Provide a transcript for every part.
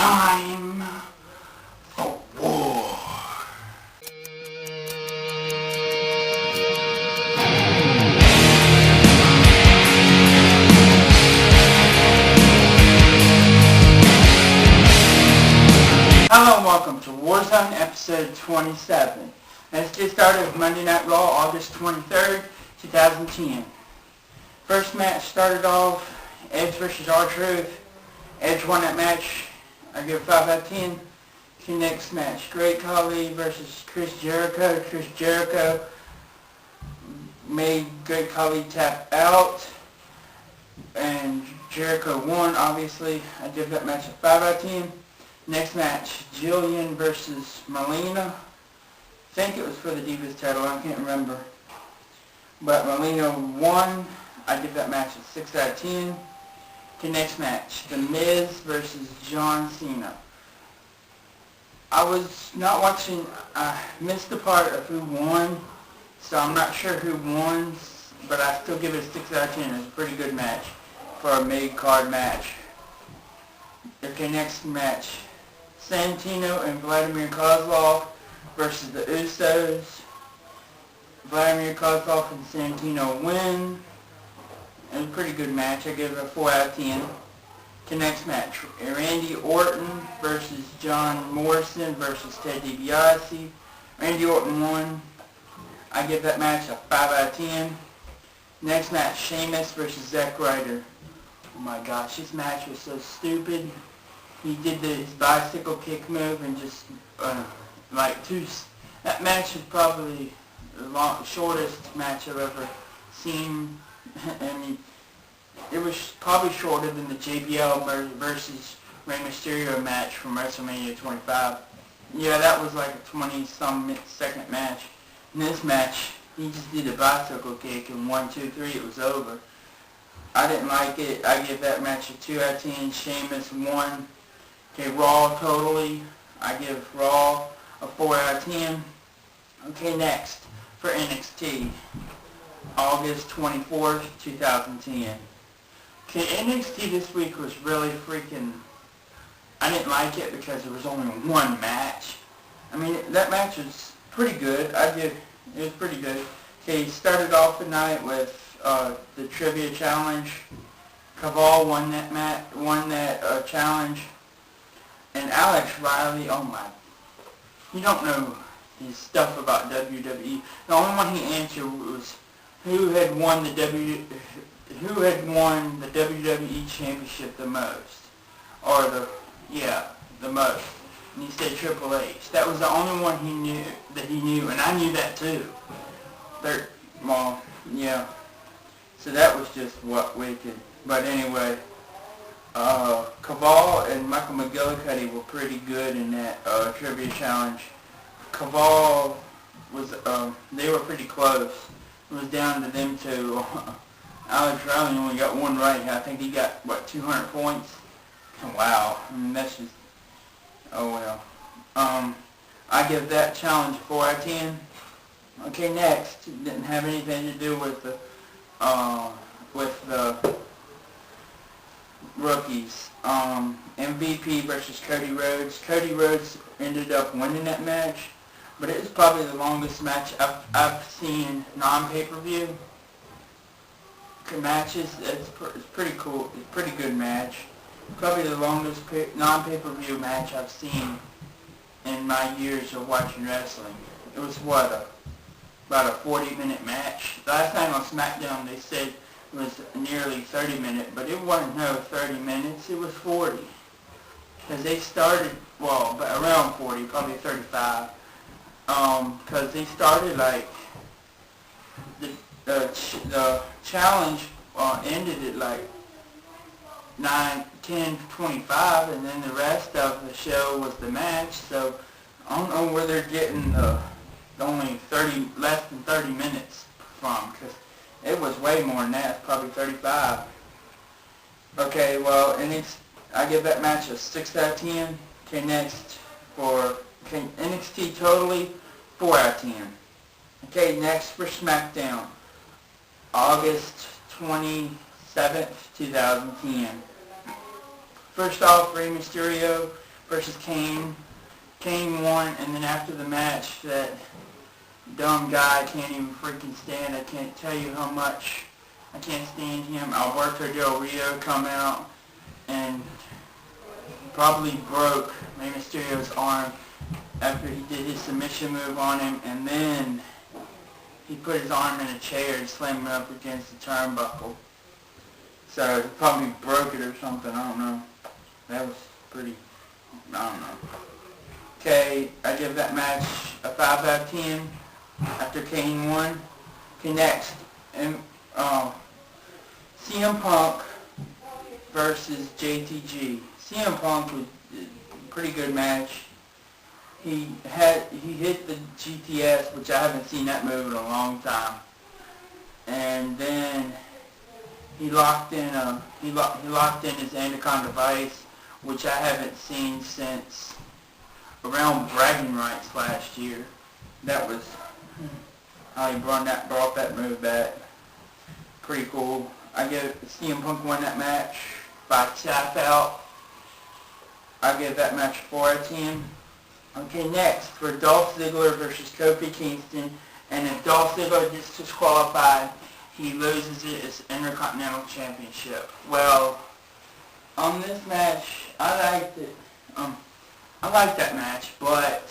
time for war. Hello and welcome to Warzone episode 27. Let's get started with Monday Night Raw, August 23rd, 2010. First match started off, Edge versus R-Truth. Edge won that match. I give it 5 out of 10. The next match, Great Khali versus Chris Jericho. Chris Jericho made Great Khali tap out, and Jericho won, obviously. I give that match a 5 out of 10. Next match, Jillian versus Melina. I think it was for the Divas title, I can't remember. But Melina won. I give that match a 6 out of 10. The next match, The Miz versus John Cena. I was not watching, I missed the part of who won, so I'm not sure who won, but I still give it a 6 out of 10. It was a pretty good match for a mid-card match. Okay, next match, Santino and Vladimir Kozlov versus the Usos. Vladimir Kozlov and Santino win. It was a pretty good match. I give it a 4 out of 10. The next match, Randy Orton versus John Morrison versus Ted DiBiase. Randy Orton won. I give that match a 5 out of 10. Next match, Sheamus versus Zack Ryder. Oh my gosh, this match was so stupid. He did his bicycle kick move and just that match is probably the shortest match I've ever seen. And it was probably shorter than the JBL versus Rey Mysterio match from WrestleMania 25. Yeah, that was like a 20-some second match. In this match, he just did a bicycle kick and 1, 2, 3, it was over. I didn't like it. I give that match a 2 out of 10. Sheamus won. Okay, Raw totally. I give Raw a 4 out of 10. Okay, next for NXT. August 24th, 2010. Okay, NXT this week was really freaking... I didn't like it because there was only one match. I mean, that match was pretty good. It was pretty good. Okay, started off the night with the Trivia Challenge. Caval won that challenge. And Alex Riley, oh my... You don't know his stuff about WWE. The only one he answered was... Who had won the WWE Championship the most? Or the most. And he said Triple H. That was the only one he knew, and I knew that too. So that was just wicked. But anyway, Caval and Michael McGillicuddy were pretty good in that trivia challenge. Caval was, they were pretty close. It was down to them two. Alex Riley only got one right. I think he got, 200 points? Wow. I mean, that's just, oh well. I give that challenge a 4 out of 10. Okay, next. It didn't have anything to do with the rookies. MVP versus Cody Rhodes. Cody Rhodes ended up winning that match. But it was probably the longest match I've seen non-pay-per-view matches. It's pretty cool. It's a pretty good match. Probably the longest non-pay-per-view match I've seen in my years of watching wrestling. It was about a 40-minute match. Last time on Smackdown they said it was nearly 30 minutes, but it wasn't 30 minutes. It was 40. Because they started, around 40, probably 35. Because they started the challenge ended at 10:25, and then the rest of the show was the match. So I don't know where they're getting the only less than 30 minutes from, because it was way more than that. It's probably 35. Okay, well, I give that match a 6 out of 10. Okay, next for NXT totally, 4 out of 10. Okay, next for Smackdown. August 27th, 2010. First off, Rey Mysterio versus Kane. Kane won, and then after the match, that dumb guy I can't even freaking stand. I can't tell you how much I can't stand him. Alberto Del Rio come out and probably broke Rey Mysterio's arm after he did his submission move on him, and then he put his arm in a chair and slammed him up against the turnbuckle. So he probably broke it or something, I don't know. That was pretty, I don't know. Okay, I give that match a 5 out of 10 after Kane won. Okay, next, CM Punk versus JTG. CM Punk was a pretty good match. He hit the GTS, which I haven't seen that move in a long time, and then he locked in his Anaconda Vice, which I haven't seen since around bragging rights last year. That was how he brought that move back. Pretty cool. I give CM Punk won that match by tap out. I give that match 4 out of 10. Okay, next for Dolph Ziggler versus Kofi Kingston, and if Dolph Ziggler gets disqualified, he loses it as Intercontinental Championship. Well, on this match, I liked it. I liked that match, but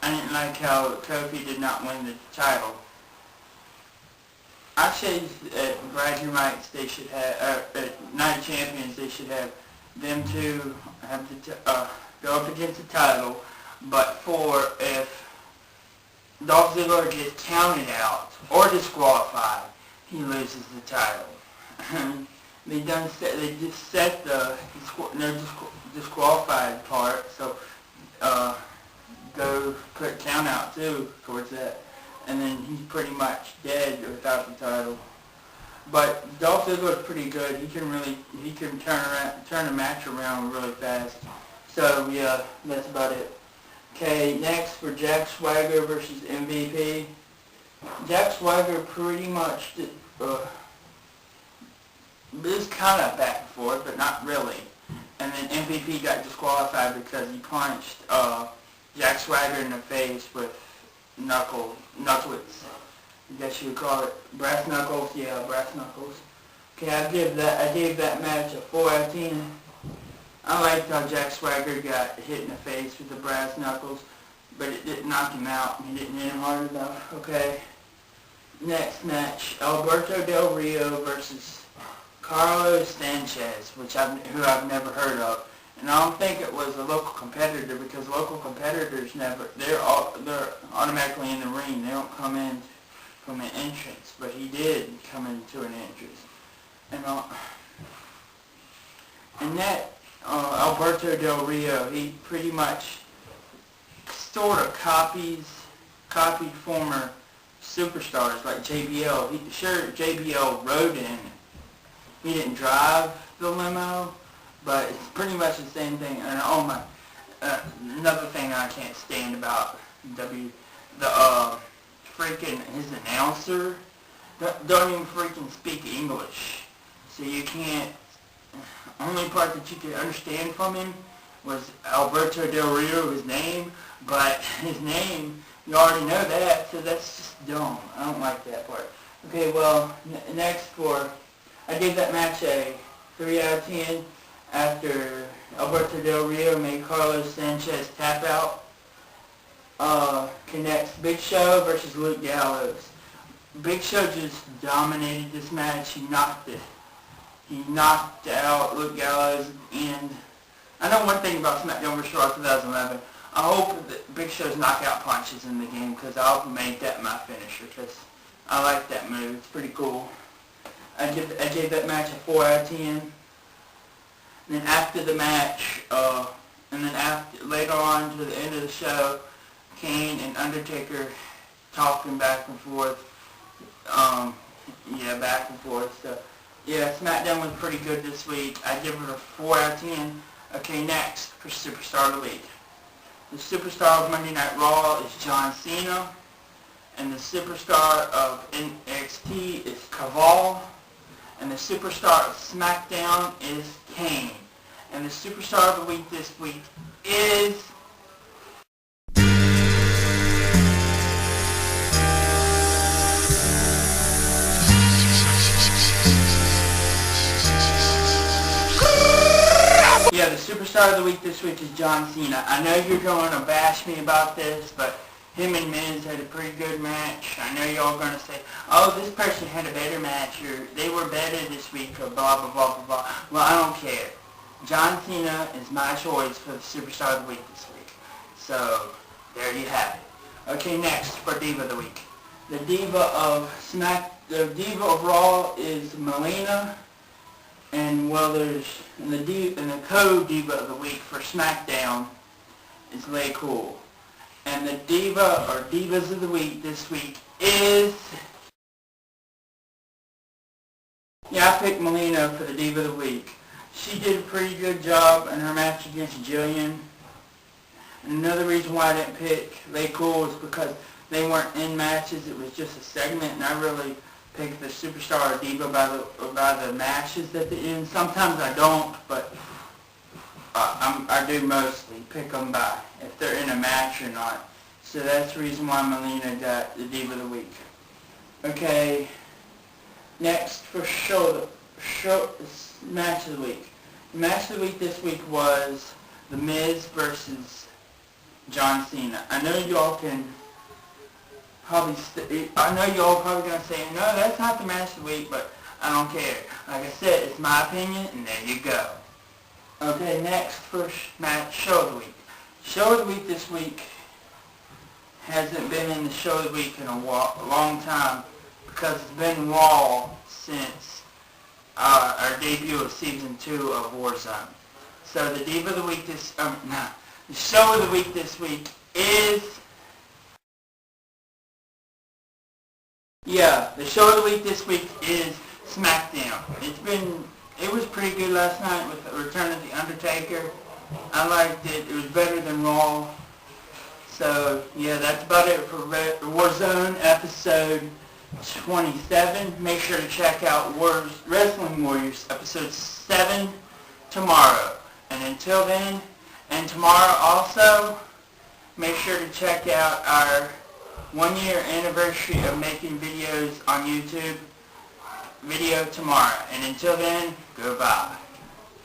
I didn't like how Kofi did not win the title. I say at bragging rights they should have, at Night of Champions they should have them two have go up against the title, but if Dolph Ziggler gets counted out or disqualified, he loses the title. They just set the disqualified part, so go put count out too towards that, and then he's pretty much dead without the title. But Dolph Ziggler is pretty good. He can turn a match around really fast. So yeah, that's about it. Okay, next for Jack Swagger versus MVP. Jack Swagger pretty much did, it was kind of back and forth, but not really. And then MVP got disqualified because he punched Jack Swagger in the face with knuckles. I guess you would call it brass knuckles. Yeah, brass knuckles. Okay, I gave that match a 4 out of 10. I liked how Jack Swagger got hit in the face with the brass knuckles, but it didn't knock him out. He didn't hit him hard enough. Okay. Next match, Alberto Del Rio versus Carlos Sanchez, who I've never heard of. And I don't think it was a local competitor, because local competitors they're automatically in the ring. They don't come in from an entrance, but he did come into an entrance. And that Alberto Del Rio, he pretty much sort of copied former superstars like JBL. JBL rode in it. He didn't drive the limo, but it's pretty much the same thing. And another thing I can't stand about his announcer don't even freaking speak English, so you can't. Only part that you could understand from him was Alberto Del Rio, his name, but his name, you already know that, so that's just dumb. I don't like that part. Okay, well, next I gave that match a 3 out of 10 after Alberto Del Rio made Carlos Sanchez tap out. Next, Big Show versus Luke Gallows. Big Show just dominated this match. He knocked out Luke Gallows, and I know one thing about Smackdown vs. Raw 2011. I hope that Big Show's knockout punches in the game, because I'll make that my finisher, because I like that move. It's pretty cool. I gave that match a 4 out of 10. And then after the match, later on to the end of the show, Kane and Undertaker talking back and forth. Back and forth. So, yeah, SmackDown was pretty good this week. I give it a 4 out of 10. Okay, next for Superstar Elite. The superstar of Monday Night Raw is John Cena, and the superstar of NXT is Caval, and the superstar of SmackDown is Kane. And the Superstar of the Week this week is... Yeah, the Superstar of the Week this week is John Cena. I know you're going to bash me about this, but him and Miz had a pretty good match. I know y'all going to say, oh, this person had a better match, or they were better this week, or blah, blah, blah, blah, blah. Well, I don't care. John Cena is my choice for the Superstar of the Week this week. So, there you have it. Okay, next for Diva of the Week. The Diva of Raw is Melina. And well, there's the co-Diva of the Week for Smackdown is Lay Cool. And the Diva or Divas of the Week this week is... Yeah, I picked Melina for the Diva of the Week. She did a pretty good job in her match against Jillian. And another reason why I didn't pick Lay Cool is because they weren't in matches. It was just a segment, and I really pick the Superstar or Diva by the matches that they're in. Sometimes I don't, but I do mostly pick them by if they're in a match or not. So that's the reason why Melina got the Diva of the Week. Okay, next for match of the week. The match of the week this week was The Miz versus John Cena. I know y'all can I know y'all probably going to say, no, that's not the match of the week, but I don't care. Like I said, it's my opinion, and there you go. Okay, next for show of the week. Show of the week this week hasn't been in the show of the week in a long time because it's been Raw since our debut of Season 2 of Warzone. So the Diva of the Week the show of the week this week is... Yeah, the show of the week this week is Smackdown. It was pretty good last night with the return of The Undertaker. I liked it. It was better than Raw. So, yeah, that's about it for Warzone episode 27. Make sure to check out Wrestling Warriors episode 7 tomorrow. And until then, and tomorrow also, make sure to check out our 1-year anniversary of making videos on YouTube video tomorrow. And until then, goodbye.